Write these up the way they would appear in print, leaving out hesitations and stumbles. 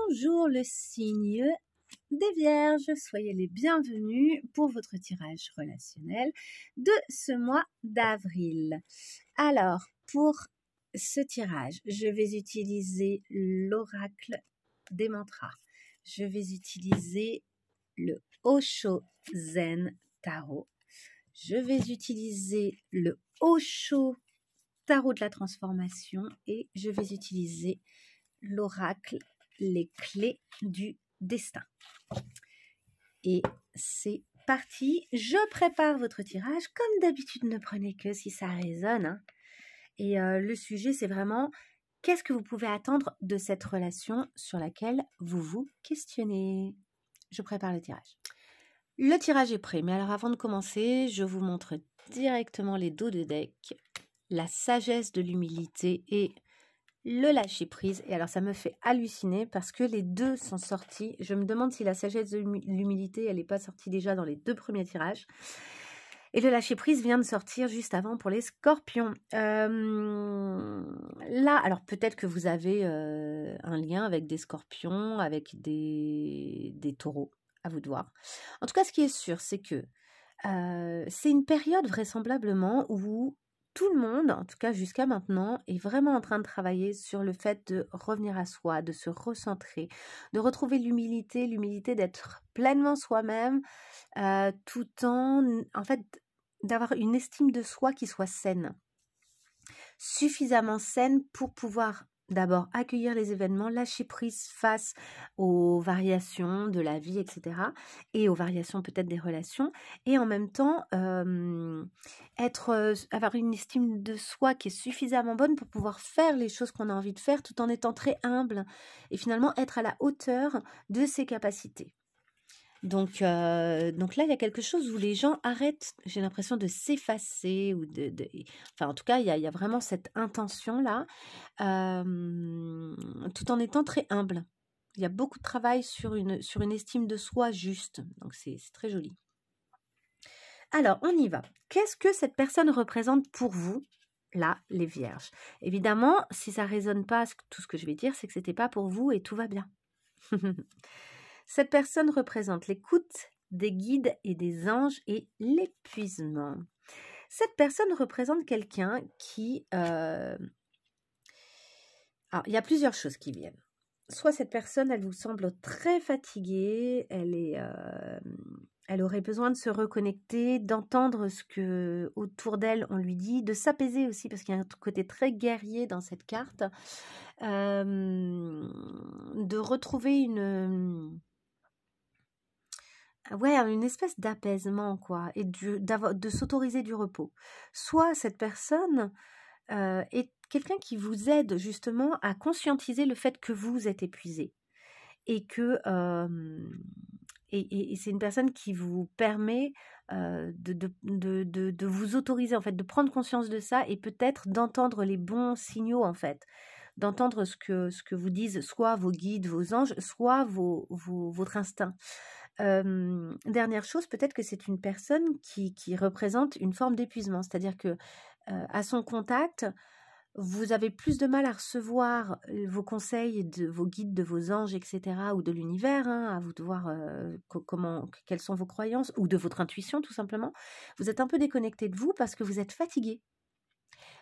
Bonjour le signe des Vierges, soyez les bienvenus pour votre tirage relationnel de ce mois d'avril. Alors, pour ce tirage, je vais utiliser l'oracle des mantras. Je vais utiliser le Osho Zen Tarot. Je vais utiliser le Osho Tarot de la transformation et je vais utiliser l'oracle les clés du destin. Et c'est parti, je prépare votre tirage. Comme d'habitude, ne prenez que si ça résonne. Hein. Et le sujet, c'est vraiment qu'est-ce que vous pouvez attendre de cette relation sur laquelle vous vous questionnez. Je prépare le tirage. Le tirage est prêt, mais alors avant de commencer, je vous montre directement les dos de deck, la sagesse de l'humilité et le lâcher prise. Et alors ça me fait halluciner parce que les deux sont sortis. Je me demande si la sagesse de l'humilité elle n'est pas sortie déjà dans les deux premiers tirages. Et le lâcher prise vient de sortir juste avant pour les scorpions. Là, alors peut-être que vous avez un lien avec des scorpions, avec des taureaux, à vous de voir. En tout cas, ce qui est sûr, c'est que c'est une période vraisemblablement où tout le monde, en tout cas jusqu'à maintenant, est vraiment en train de travailler sur le fait de revenir à soi, de se recentrer, de retrouver l'humilité d'être pleinement soi-même, tout en fait, d'avoir une estime de soi qui soit saine, suffisamment saine pour pouvoir d'abord accueillir les événements, lâcher prise face aux variations de la vie, etc. et aux variations peut-être des relations, et en même temps avoir une estime de soi qui est suffisamment bonne pour pouvoir faire les choses qu'on a envie de faire tout en étant très humble et finalement être à la hauteur de ses capacités. Donc là, il y a quelque chose où les gens arrêtent, j'ai l'impression, de s'effacer ou enfin, en tout cas, il y a vraiment cette intention-là, tout en étant très humble. Il y a beaucoup de travail sur une estime de soi juste. Donc, c'est très joli. Alors, on y va. Qu'est-ce que cette personne représente pour vous, là, les Vierges? Évidemment, si ça ne résonne pas, tout ce que je vais dire, c'est que ce n'était pas pour vous et tout va bien. Cette personne représente l'écoute des guides et des anges et l'épuisement. Cette personne représente quelqu'un qui... Alors, il y a plusieurs choses qui viennent. Soit cette personne, elle vous semble très fatiguée, elle aurait besoin de se reconnecter, d'entendre ce que autour d'elle on lui dit, de s'apaiser aussi, parce qu'il y a un côté très guerrier dans cette carte, de retrouver une espèce d'apaisement, quoi, et de s'autoriser du repos. Soit cette personne est quelqu'un qui vous aide justement à conscientiser le fait que vous êtes épuisé et que et c'est une personne qui vous permet de vous autoriser en fait, de prendre conscience de ça et peut-être d'entendre les bons signaux en fait, d'entendre ce que vous disent soit vos guides, vos anges, soit votre instinct. Dernière chose, peut-être que c'est une personne qui représente une forme d'épuisement, c'est-à-dire que à son contact, vous avez plus de mal à recevoir vos conseils de vos guides, de vos anges, etc., ou de l'univers, hein, à vous de voir quelles sont vos croyances, ou de votre intuition tout simplement. Vous êtes un peu déconnecté de vous parce que vous êtes fatigué,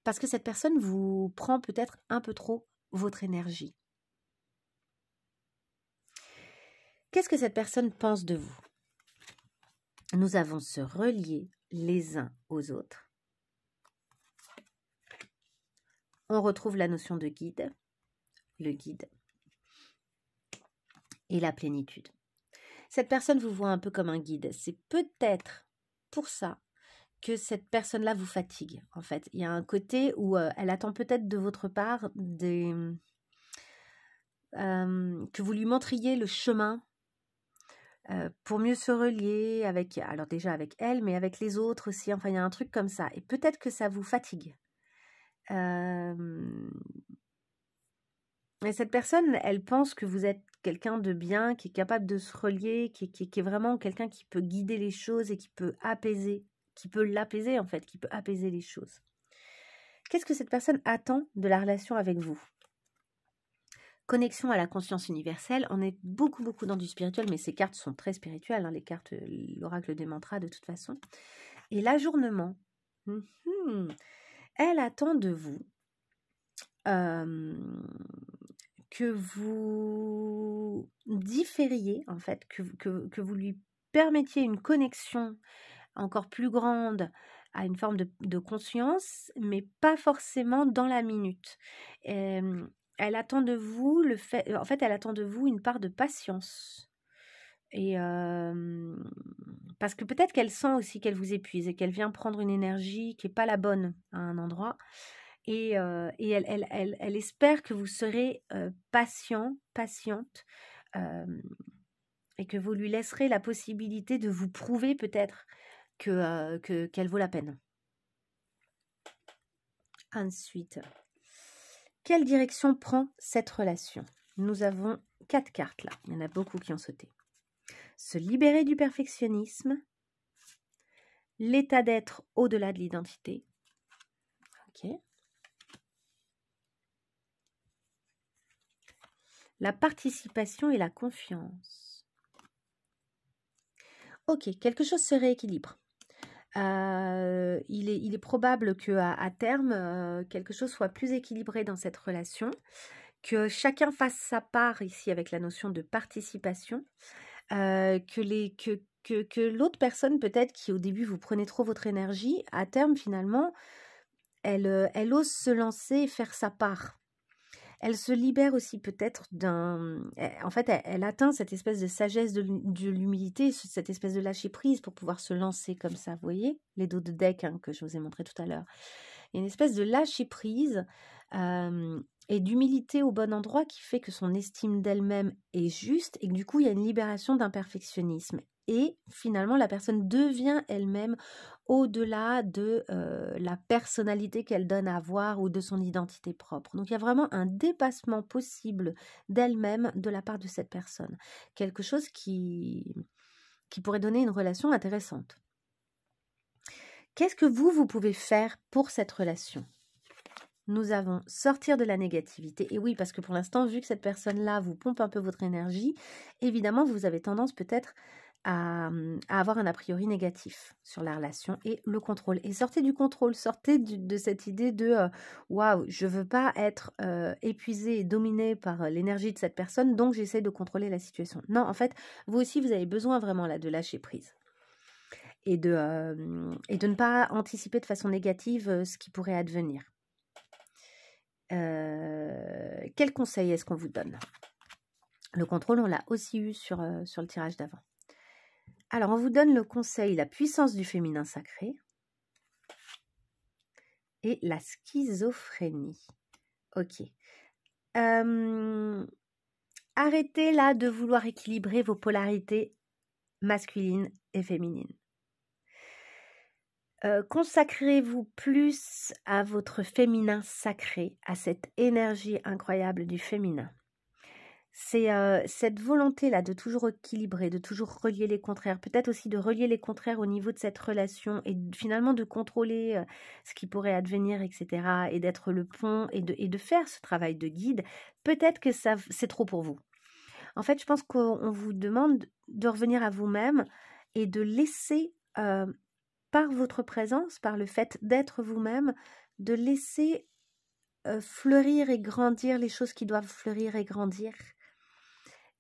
parce que cette personne vous prend peut-être un peu trop votre énergie. Qu'est-ce que cette personne pense de vous? Nous avons se relier les uns aux autres. On retrouve la notion de guide, le guide et la plénitude. Cette personne vous voit un peu comme un guide. C'est peut-être pour ça que cette personne-là vous fatigue, en fait. Il y a un côté où elle attend peut-être de votre part que vous lui montriez le chemin pour mieux se relier avec, alors déjà avec elle, mais avec les autres aussi. Enfin, il y a un truc comme ça. Et peut-être que ça vous fatigue. Et cette personne, elle pense que vous êtes quelqu'un de bien, qui est capable de se relier, qui est vraiment quelqu'un qui peut guider les choses et qui peut apaiser, qui peut l'apaiser en fait, qui peut apaiser les choses. Qu'est-ce que cette personne attend de la relation avec vous? connexion à la conscience universelle. On est beaucoup dans du spirituel, mais ces cartes sont très spirituelles, hein, les cartes, l'oracle des mantras de toute façon. Et l'ajournement, elle attend de vous que vous différiez, en fait, que vous lui permettiez une connexion encore plus grande à une forme de conscience, mais pas forcément dans la minute. Elle attend de vous elle attend de vous une part de patience. Et parce que peut-être qu'elle sent aussi qu'elle vous épuise et qu'elle vient prendre une énergie qui n'est pas la bonne à un endroit. Et elle espère que vous serez patiente, et que vous lui laisserez la possibilité de vous prouver peut-être qu'elle vaut la peine. Ensuite, quelle direction prend cette relation? Nous avons 4 cartes là, il y en a beaucoup qui ont sauté. Se libérer du perfectionnisme, l'état d'être au-delà de l'identité. Ok. La participation et la confiance. Ok, quelque chose se rééquilibre. Il est probable qu'à terme, quelque chose soit plus équilibré dans cette relation, que chacun fasse sa part ici avec la notion de participation, que l'autre personne peut-être qui au début vous prenez trop votre énergie, à terme finalement, elle ose se lancer et faire sa part. Elle se libère aussi peut-être en fait, elle atteint cette espèce de sagesse de l'humilité, cette espèce de lâcher prise pour pouvoir se lancer comme ça. Vous voyez les dos de deck que je vous ai montré tout à l'heure. Il y a une espèce de lâcher prise et d'humilité au bon endroit qui fait que son estime d'elle-même est juste et que du coup, il y a une libération d'un perfectionnisme. Et finalement, la personne devient elle-même au-delà de la personnalité qu'elle donne à voir ou de son identité propre. Donc, il y a vraiment un dépassement possible d'elle-même de la part de cette personne. Quelque chose qui pourrait donner une relation intéressante. Qu'est-ce que vous pouvez faire pour cette relation? Nous avons sortir de la négativité. Et oui, parce que pour l'instant, vu que cette personne-là vous pompe un peu votre énergie, évidemment, vous avez tendance peut-être à avoir un a priori négatif sur la relation et le contrôle. Et sortez du contrôle, sortez de cette idée de waouh, je veux pas être épuisée et dominée par l'énergie de cette personne, donc j'essaie de contrôler la situation. Non, en fait, vous aussi, vous avez besoin vraiment là de lâcher prise. Et de ne pas anticiper de façon négative ce qui pourrait advenir. Quel conseil est-ce qu'on vous donne? Le contrôle, on l'a aussi eu sur le tirage d'avant. Alors, on vous donne le conseil, la puissance du féminin sacré et la schizophrénie. Ok. Arrêtez là de vouloir équilibrer vos polarités masculines et féminines. Consacrez-vous plus à votre féminin sacré, à cette énergie incroyable du féminin. C'est cette volonté-là de toujours équilibrer, de toujours relier les contraires, peut-être aussi de relier les contraires au niveau de cette relation et finalement de contrôler ce qui pourrait advenir, etc. et d'être le pont et de faire ce travail de guide. Peut-être que c'est trop pour vous. En fait, je pense qu'on vous demande de revenir à vous-même et de laisser... par votre présence, par le fait d'être vous-même, de laisser fleurir et grandir les choses qui doivent fleurir et grandir.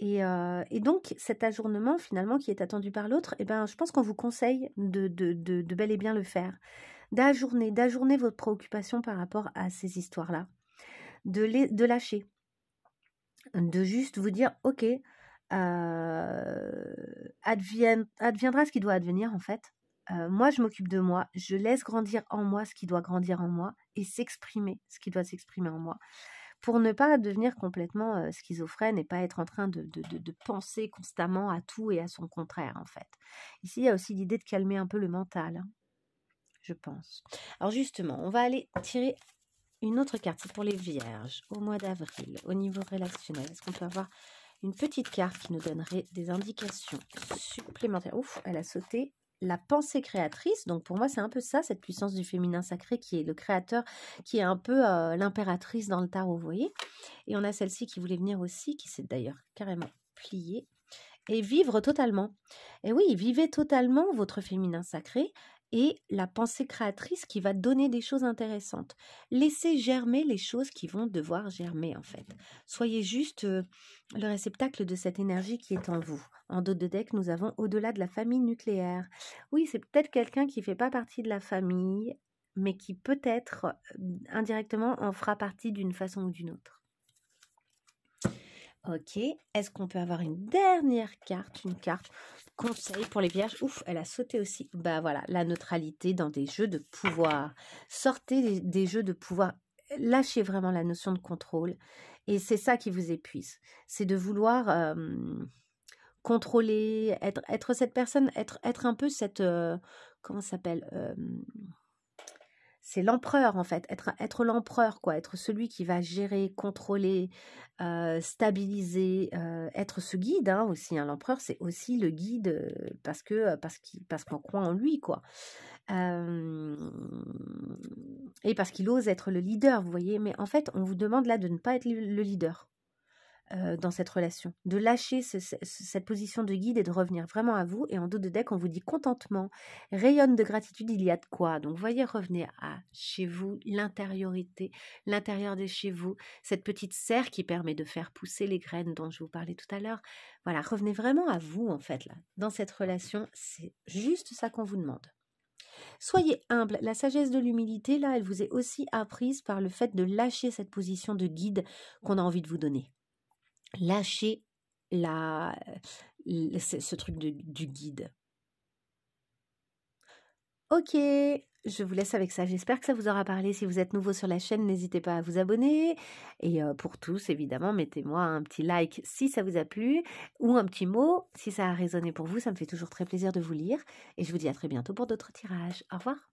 Et donc, cet ajournement, finalement, qui est attendu par l'autre, eh ben, je pense qu'on vous conseille de bel et bien le faire. D'ajourner votre préoccupation par rapport à ces histoires-là. De lâcher. De juste vous dire, ok, adviendra ce qui doit advenir, en fait. Moi, je m'occupe de moi, je laisse grandir en moi ce qui doit grandir en moi et s'exprimer ce qui doit s'exprimer en moi pour ne pas devenir complètement schizophrène et pas être en train de penser constamment à tout et à son contraire, en fait. Ici, il y a aussi l'idée de calmer un peu le mental, hein, je pense. Alors justement, on va aller tirer une autre carte, c'est pour les vierges, au mois d'avril, au niveau relationnel. Est-ce qu'on peut avoir une petite carte qui nous donnerait des indications supplémentaires? Ouf, elle a sauté. la pensée créatrice. Donc pour moi, c'est un peu ça, cette puissance du féminin sacré qui est le créateur, qui est un peu l'impératrice dans le tarot, vous voyez. Et on a celle-ci qui voulait venir aussi, qui s'est d'ailleurs carrément pliée. Et vivre totalement. Et oui, vivez totalement votre féminin sacré et la pensée créatrice qui va donner des choses intéressantes. Laissez germer les choses qui vont devoir germer en fait. Soyez juste le réceptacle de cette énergie qui est en vous. En dos de deck, nous avons au-delà de la famille nucléaire. Oui, c'est peut-être quelqu'un qui ne fait pas partie de la famille, mais qui peut-être indirectement en fera partie d'une façon ou d'une autre. Ok, est-ce qu'on peut avoir une dernière carte, une carte conseil pour les vierges? Ouf, elle a sauté aussi. Bah voilà, la neutralité dans des jeux de pouvoir. Sortez des jeux de pouvoir. Lâchez vraiment la notion de contrôle. Et c'est ça qui vous épuise. C'est de vouloir contrôler, être cette personne, être un peu cette... comment ça s'appelle c'est l'empereur en fait, être l'empereur quoi, être celui qui va gérer, contrôler, stabiliser, être ce guide hein, aussi. Hein. L'empereur c'est aussi le guide parce qu'on croit en lui quoi. Et parce qu'il ose être le leader, vous voyez. Mais en fait, on vous demande là de ne pas être le leader. Dans cette relation, de lâcher cette position de guide et de revenir vraiment à vous. Et en dos de deck, on vous dit contentement, rayonne de gratitude, il y a de quoi. Donc, voyez revenir à chez vous, l'intériorité, l'intérieur de chez vous, cette petite serre qui permet de faire pousser les graines dont je vous parlais tout à l'heure. Voilà, revenez vraiment à vous, en fait, là. Dans cette relation, c'est juste ça qu'on vous demande. Soyez humble. La sagesse de l'humilité, là, elle vous est aussi apprise par le fait de lâcher cette position de guide qu'on a envie de vous donner. Lâchez ce truc du guide. Ok, je vous laisse avec ça. J'espère que ça vous aura parlé. Si vous êtes nouveau sur la chaîne, n'hésitez pas à vous abonner. Et pour tous, évidemment, mettez-moi un petit like si ça vous a plu ou un petit mot si ça a résonné pour vous. Ça me fait toujours très plaisir de vous lire. Et je vous dis à très bientôt pour d'autres tirages. Au revoir.